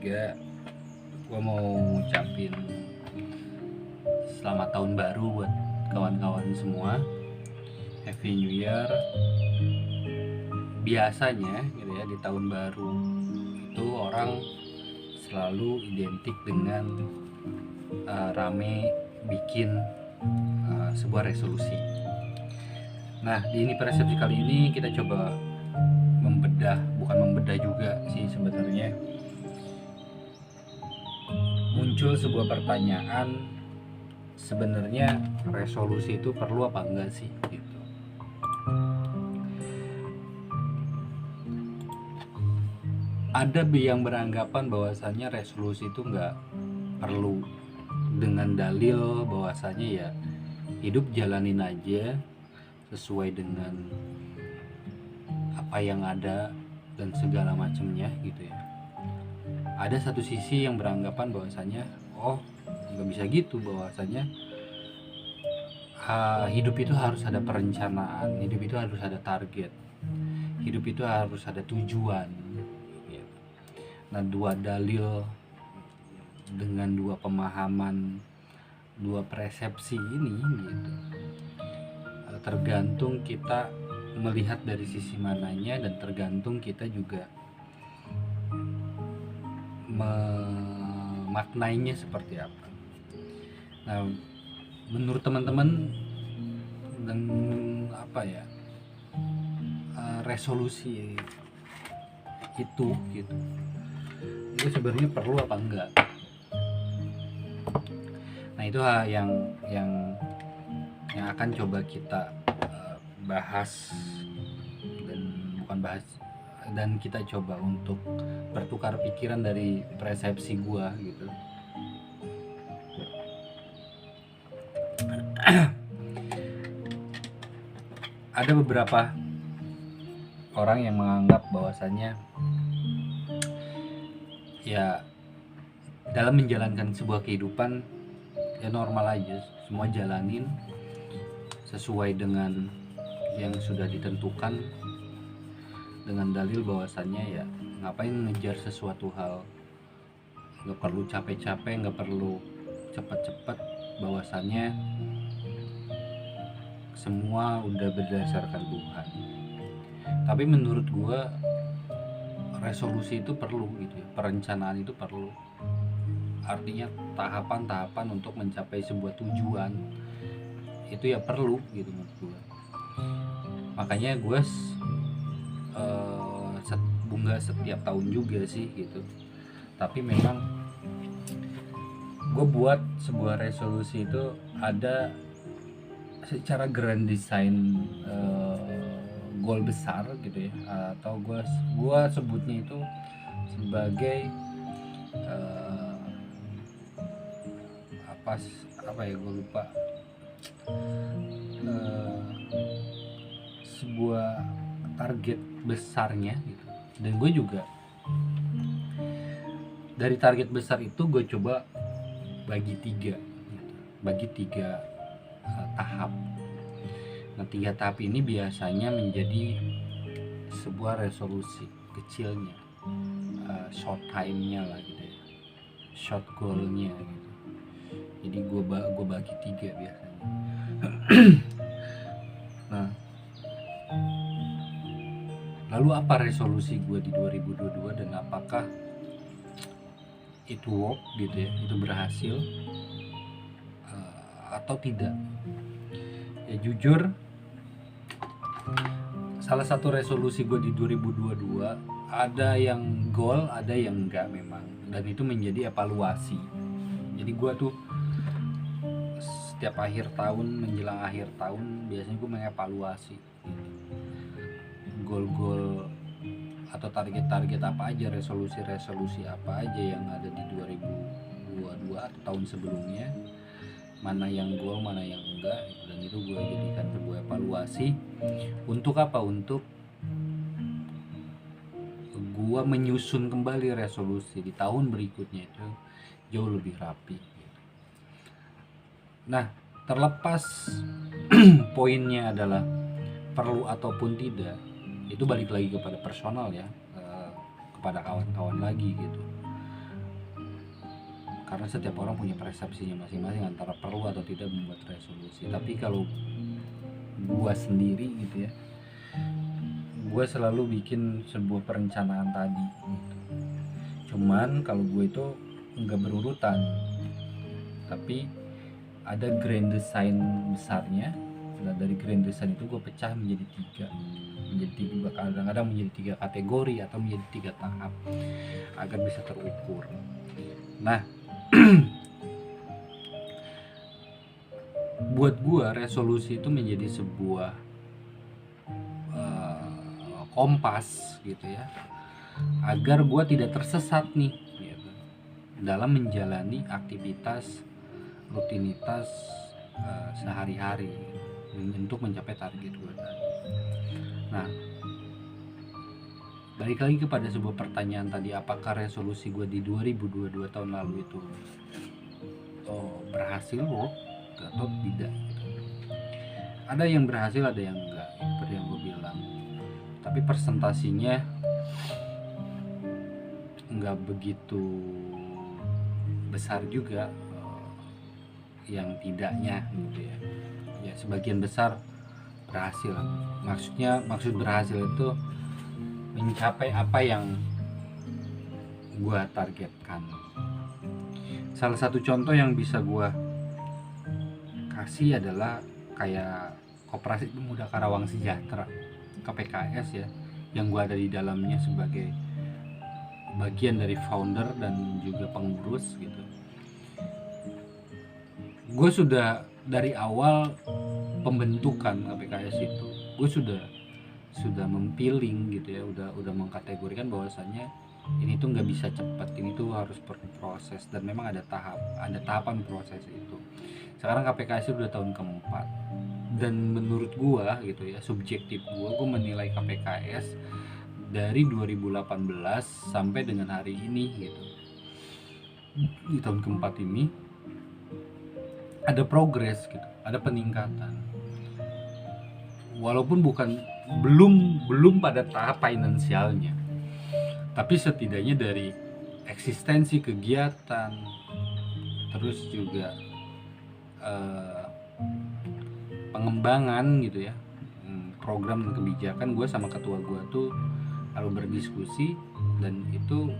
2023 gue mau ngucapin selamat tahun baru buat kawan-kawan semua. Happy New Year. Biasanya gitu ya, di tahun baru itu orang selalu identik dengan rame bikin sebuah resolusi. Nah, di ini persepsi kali ini kita coba bukan membedah juga sih sebenarnya. Muncul sebuah pertanyaan, sebenarnya resolusi itu perlu apa enggak sih gitu. Ada yang beranggapan bahwasannya resolusi itu enggak perlu, dengan dalil bahwasannya ya hidup jalanin aja sesuai dengan apa yang ada dan segala macamnya gitu ya. Ada satu sisi yang beranggapan bahwasanya nggak bisa gitu, bahwasanya hidup itu harus ada perencanaan, hidup itu harus ada target, hidup itu harus ada tujuan gitu. Nah, dua dalil dengan dua pemahaman, dua persepsi ini gitu, tergantung kita melihat dari sisi mananya, dan tergantung kita juga memaknainya seperti apa. Nah, menurut teman-teman, dan resolusi itu gitu, itu sebenarnya perlu apa enggak? Nah, itu yang akan coba kita bahas, dan kita coba untuk bertukar pikiran dari persepsi gua gitu. Ada beberapa orang yang menganggap bahwasannya ya dalam menjalankan sebuah kehidupan ya normal aja, semua jalanin sesuai dengan yang sudah ditentukan, dengan dalil bahwasannya ya ngapain ngejar sesuatu hal, nggak perlu capek-capek, nggak perlu cepat-cepat, bahwasannya semua udah berdasarkan Tuhan. Tapi menurut gua resolusi itu perlu gitu ya, perencanaan itu perlu, artinya tahapan-tahapan untuk mencapai sebuah tujuan itu ya perlu gitu menurut gua. Makanya gue bunga setiap tahun juga sih gitu. Tapi memang gue buat sebuah resolusi itu ada secara grand design, goal besar gitu ya, atau gue sebutnya itu sebagai apa ya, gue lupa, sebuah target besarnya gitu. Dan gue juga dari target besar itu gue coba bagi tiga tahap. Nah, 3 tahap ini biasanya menjadi sebuah resolusi kecilnya, short time-nya lah gitu ya, short goal-nya gitu. Jadi gue bagi 3 biasanya. Nah, lalu apa resolusi gue di 2022 dan apakah itu work gitu ya, itu berhasil atau tidak? Ya jujur, salah satu resolusi gue di 2022 ada yang goal, ada yang enggak memang, dan itu menjadi evaluasi. Jadi gue tuh setiap akhir tahun, menjelang akhir tahun, biasanya gue mengevaluasi goal-goal atau target-target apa aja, resolusi-resolusi apa aja yang ada di 2022 atau tahun sebelumnya, mana yang goal, mana yang enggak, dan itu gue jadikan sebuah evaluasi. Untuk apa? Untuk gue menyusun kembali resolusi di tahun berikutnya itu jauh lebih rapi. Nah, terlepas poinnya adalah perlu ataupun tidak, itu balik lagi kepada personal ya, kepada kawan-kawan lagi gitu. karena setiap orang punya persepsinya masing-masing antara perlu atau tidak membuat resolusi. Tapi kalau gue sendiri gitu ya, gue selalu bikin sebuah perencanaan tadi gitu. Cuman kalau gue itu nggak berurutan, tapi ada grand design besarnya. Nah, dari grand design itu gue pecah menjadi tiga, kadang-kadang menjadi 3 kategori atau menjadi 3 tahap agar bisa terukur. Nah, buat gue resolusi itu menjadi sebuah kompas gitu ya, agar gue tidak tersesat nih gitu, dalam menjalani aktivitas rutinitas sehari-hari untuk mencapai target gue tadi. Nah, balik lagi kepada sebuah pertanyaan tadi, apakah resolusi gue di 2022 tahun lalu itu berhasil atau tidak gitu. Ada yang berhasil, ada yang enggak, seperti yang gue bilang, tapi persentasinya enggak begitu besar juga yang tidaknya gitu ya. Ya sebagian besar berhasil. Maksud berhasil itu mencapai apa yang gua targetkan. Salah satu contoh yang bisa gua kasih adalah kayak Koperasi Pemuda Karawang Sejahtera, KPKS ya, yang gua ada di dalamnya sebagai bagian dari founder dan juga pengurus gitu. Gue sudah dari awal pembentukan KPKS itu, gue sudah mempiling gitu ya, udah mengkategorikan bahwasannya ini tuh nggak bisa cepat, ini tuh harus perlu proses, dan memang ada tahapan proses itu. Sekarang KPKS udah tahun keempat, dan menurut gue gitu ya, subjektif gue menilai KPKS dari 2018 sampai dengan hari ini gitu, di tahun keempat ini ada progres gitu, ada peningkatan. Walaupun belum pada tahap finansialnya, tapi setidaknya dari eksistensi kegiatan, terus juga pengembangan gitu ya, program dan kebijakan, gue sama ketua gue tuh lalu berdiskusi, dan itu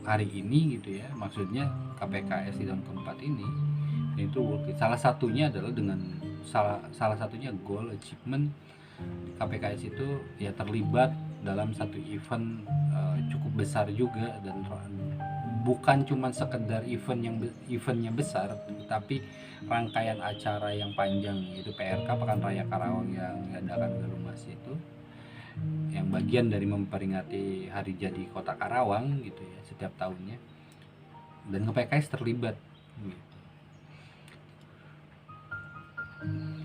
hari ini gitu ya, maksudnya KPKS di tahun keempat ini itu salah satunya adalah dengan salah satunya goal achievement KPKS itu ya terlibat dalam satu event cukup besar juga, dan bukan cuma sekedar eventnya besar, tapi rangkaian acara yang panjang, yaitu PRK Pekan Raya Karawang yang diadakan Galumas itu, yang bagian dari memperingati hari jadi Kota Karawang gitu ya setiap tahunnya, dan KPKS terlibat gitu.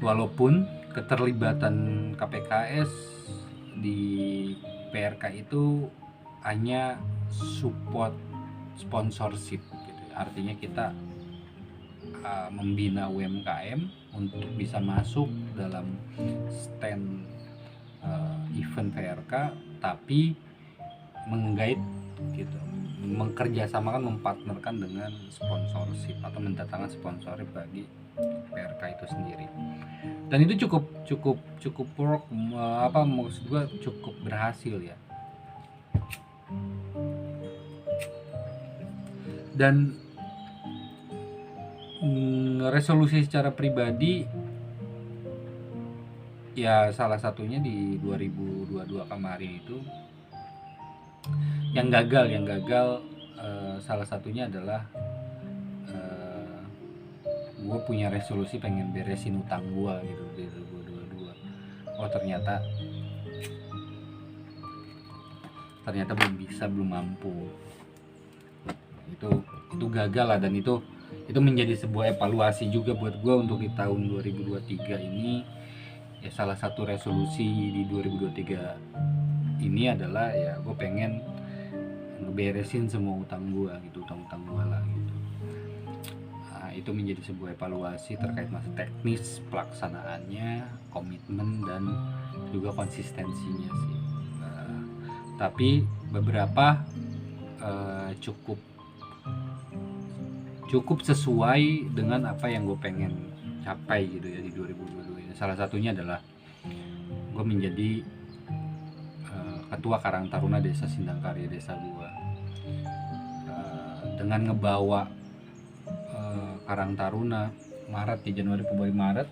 Walaupun keterlibatan KPKS di PRK itu hanya support sponsorship gitu. Artinya kita membina UMKM untuk bisa masuk dalam stand event PRK, tapi menggait gitu, mempartnerkan dengan sponsorship atau mendatangkan sponsorship bagi PRK itu sendiri. Dan itu cukup work, maksud gue cukup berhasil ya. Dan resolusi secara pribadi ya, salah satunya di 2022 kemarin itu yang gagal salah satunya adalah gue punya resolusi pengen beresin utang gue gitu di 2022. Oh ternyata belum mampu. Itu gagal lah, dan itu menjadi sebuah evaluasi juga buat gue untuk di tahun 2023 ini. Ya salah satu resolusi di 2023 ini adalah ya gue pengen ngeberesin semua utang gue lah gitu. Nah, itu menjadi sebuah evaluasi terkait masa teknis pelaksanaannya, komitmen, dan juga konsistensinya sih. Tapi beberapa cukup cukup sesuai dengan apa yang gue pengen capai gitu ya di 2022 ini. Salah satunya adalah gue menjadi ketua Karang Taruna Desa Sindangkarya, desa gue, dengan ngebawa Karang Taruna Maret ya, Januari Februari Maret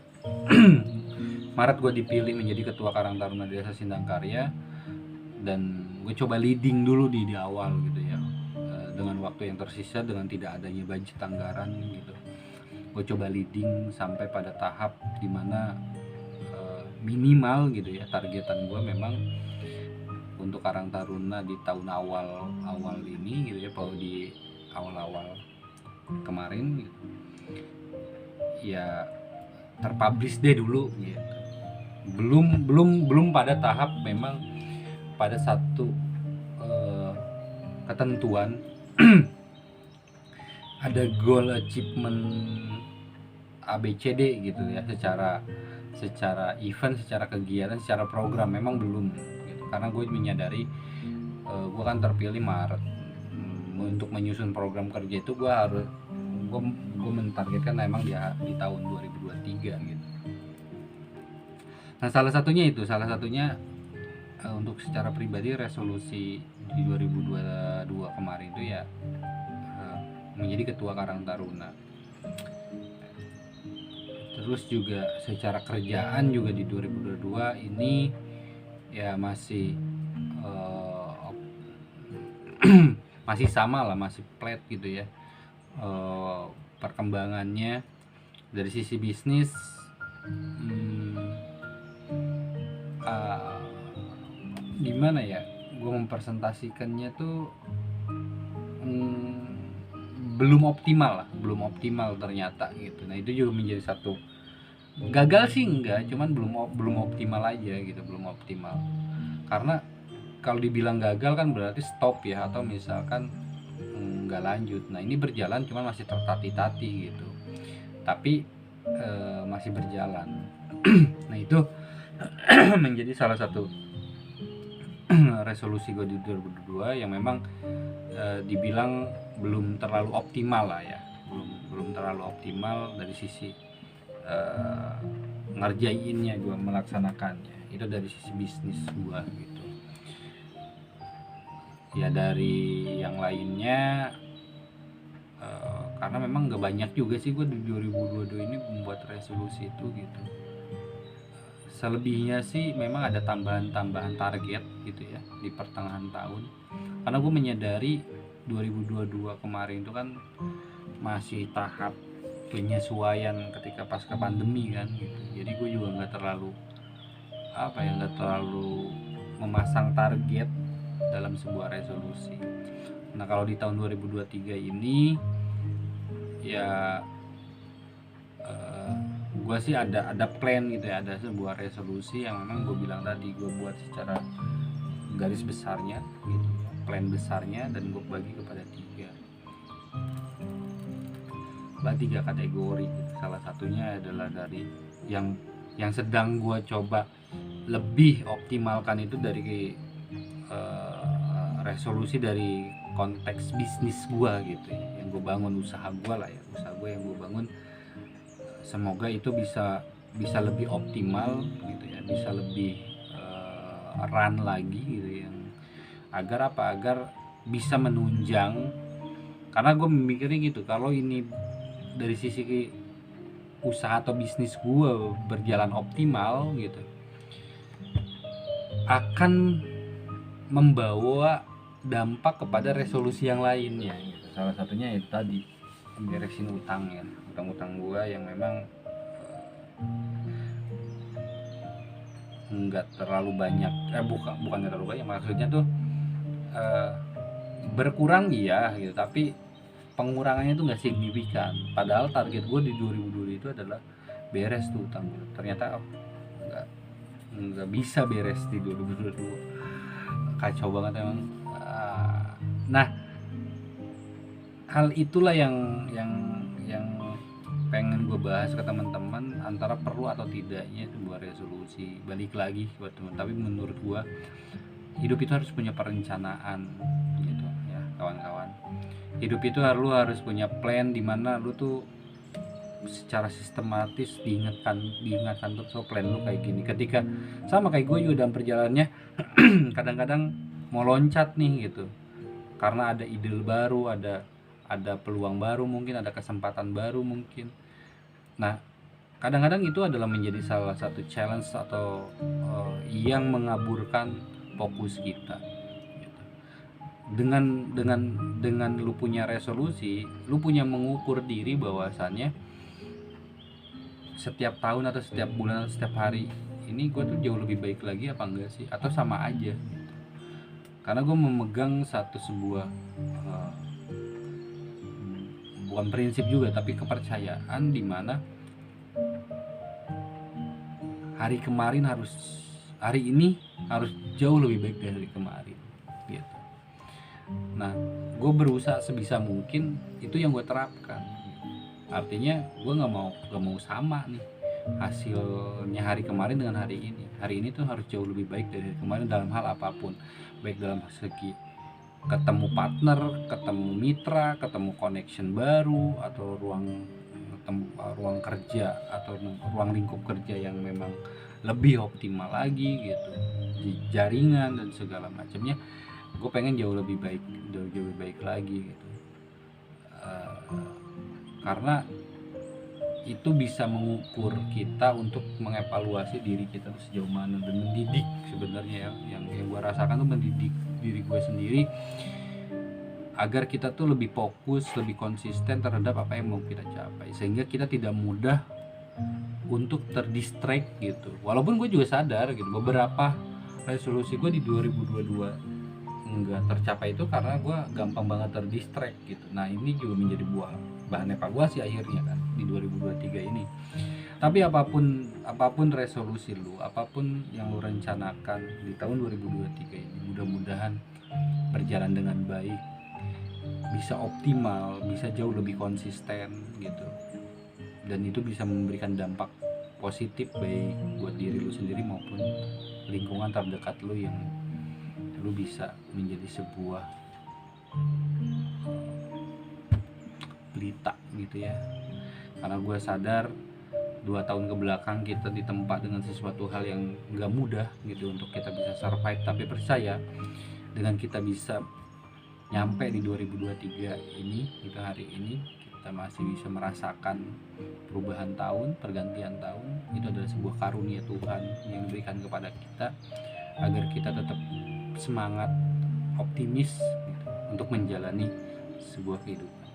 Maret gue dipilih menjadi ketua Karang Taruna Desa Sindangkarya, dan gue coba leading dulu di awal gitu ya, dengan waktu yang tersisa, dengan tidak adanya budget anggaran gitu. Gue coba leading sampai pada tahap dimana minimal gitu ya, targetan gue memang untuk Karang Taruna di tahun awal ini gitu ya, kalau di awal kemarin gitu, ya terpublish deh dulu gitu. Belum pada tahap memang pada satu ketentuan ada goal achievement ABCD gitu ya, secara event, secara kegiatan, secara program memang belum gitu. Karena gue menyadari gue kan terpilih Maret, untuk menyusun program kerja itu gue mentargetkan memang di tahun 2023 gitu. Nah salah satunya untuk secara pribadi resolusi di 2022 kemarin itu ya menjadi ketua Karang Taruna. Terus juga secara kerjaan juga di 2022 ini ya masih masih sama lah, masih flat gitu ya. Perkembangannya dari sisi bisnis gimana ya, gue mempresentasikannya tuh belum optimal ternyata gitu. Nah itu juga menjadi satu gagal sih enggak, cuman belum optimal aja gitu, belum optimal. Karena kalau dibilang gagal kan berarti stop ya, atau misalkan nggak lanjut. Nah ini berjalan cuman masih tertati-tati gitu, tapi masih berjalan. Nah itu menjadi salah satu resolusi gue di 2022 yang memang dibilang belum terlalu optimal lah ya, belum terlalu optimal dari sisi ngerjainnya, gue melaksanakannya itu dari sisi bisnis gue gitu ya. Dari yang lainnya karena memang gak banyak juga sih gue di 2022 ini membuat resolusi itu gitu. Selebihnya sih memang ada tambahan target gitu ya di pertengahan tahun, karena gue menyadari 2022 kemarin itu kan masih tahap penyesuaian ketika pasca pandemi kan gitu. Jadi gue juga nggak terlalu memasang target dalam sebuah resolusi. Nah kalau di tahun 2023 ini ya gue sih ada plan gitu ya, ada sebuah resolusi yang memang gue bilang tadi, gue buat secara garis besarnya gitu ya, plan besarnya, dan gue bagi kepada tiga kategori gitu. Salah satunya adalah dari yang sedang gue coba lebih optimalkan itu dari resolusi dari konteks bisnis gue gitu ya, yang gue bangun, usaha gue yang gue bangun. Semoga itu bisa lebih optimal gitu ya, bisa lebih run lagi gitu, yang agar bisa menunjang. Karena gue memikirnya gitu, kalau ini dari sisi usaha atau bisnis gue berjalan optimal gitu, akan membawa dampak kepada resolusi yang lainnya gitu. Salah satunya itu tadi, beresin utang gue yang memang nggak terlalu banyak, bukan terlalu banyak, maksudnya tuh berkurang iya gitu, tapi pengurangannya tuh nggak signifikan. Padahal target gue di 2020 itu adalah beres tuh utang. Ternyata nggak bisa beres di 2022. Kacau banget emang. Nah, hal itulah yang pengen gue bahas ke teman-teman, antara perlu atau tidaknya sebuah resolusi. Balik lagi buat teman, tapi menurut gue hidup itu harus punya perencanaan gitu ya kawan-kawan. Hidup itu lu harus punya plan di mana lu tuh secara sistematis diingatkan tuh, so plan lu kayak gini. Ketika sama kayak gue juga dalam perjalanannya kadang-kadang mau loncat nih gitu, karena ada ide baru, ada peluang baru, mungkin ada kesempatan baru mungkin. Nah, kadang-kadang itu adalah menjadi salah satu challenge atau yang mengaburkan fokus kita gitu. Dengan lu punya resolusi, lu punya mengukur diri bahwasannya setiap tahun atau setiap bulan atau setiap hari ini gue tuh jauh lebih baik lagi apa enggak sih, atau sama aja gitu. Karena gue memegang sebuah bukan prinsip juga tapi kepercayaan di mana hari ini harus jauh lebih baik dari hari kemarin gitu. Nah, gue berusaha sebisa mungkin itu yang gue terapkan. Artinya gue nggak mau sama nih hasilnya hari kemarin dengan hari ini. Hari ini tuh harus jauh lebih baik dari hari kemarin dalam hal apapun, baik dalam segi ketemu partner, ketemu mitra, ketemu connection baru, atau ruang kerja atau ruang lingkup kerja yang memang lebih optimal lagi gitu, jaringan dan segala macamnya. Gue pengen jauh lebih baik lagi gitu. Karena itu bisa mengukur kita untuk mengevaluasi diri kita sejauh mana, dan mendidik sebenarnya ya, yang gue rasakan tuh mendidik diri gue sendiri agar kita tuh lebih fokus, lebih konsisten terhadap apa yang mau kita capai, sehingga kita tidak mudah untuk terdistract gitu. Walaupun gue juga sadar gitu, beberapa resolusi gue di 2022 enggak tercapai itu karena gue gampang banget terdistract gitu. Nah, ini juga menjadi bahan evaluasi akhirnya kan di 2023 ini. Tapi apapun resolusi lu, apapun yang lu rencanakan di tahun 2023 ini, mudah-mudahan berjalan dengan baik, bisa optimal, bisa jauh lebih konsisten gitu. Dan itu bisa memberikan dampak positif baik buat diri lu sendiri maupun lingkungan terdekat lu, yang lu bisa menjadi sebuah pelita gitu ya. Karena gue sadar 2 tahun ke belakang kita ditempa dengan sesuatu hal yang gak mudah gitu untuk kita bisa survive. Tapi percaya dengan kita bisa nyampe di 2023 ini, itu hari ini kita masih bisa merasakan perubahan tahun, pergantian tahun. Itu adalah sebuah karunia Tuhan yang diberikan kepada kita agar kita tetap semangat, optimis gitu, untuk menjalani sebuah kehidupan.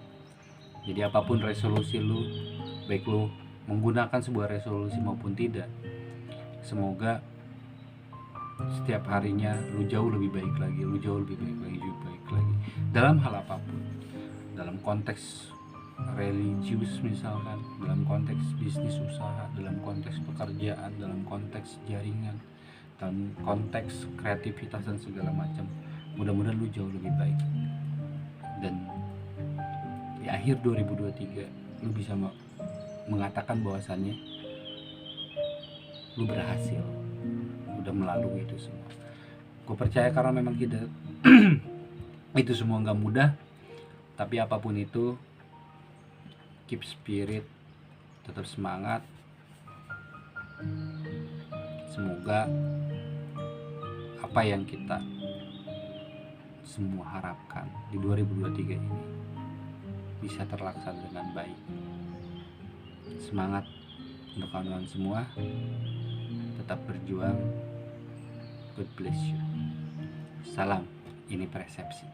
Jadi apapun resolusi lu, baik lu menggunakan sebuah resolusi maupun tidak, semoga setiap harinya lu jauh lebih baik lagi, dalam hal apapun, dalam konteks religius misalkan, dalam konteks bisnis usaha, dalam konteks pekerjaan, dalam konteks jaringan, dalam konteks kreativitas dan segala macam. Mudah-mudahan lu jauh lebih baik, dan di akhir 2023 lu bisa mengatakan bahwasannya lu berhasil, udah melalui itu semua. Gue percaya karena memang tidak itu semua nggak mudah, tapi apapun itu, keep spirit, tetap semangat. Semoga apa yang kita semua harapkan di 2023 ini bisa terlaksana dengan baik. Semangat untuk kawan-kawan semua, tetap berjuang. God bless you. Salam, ini persepsi.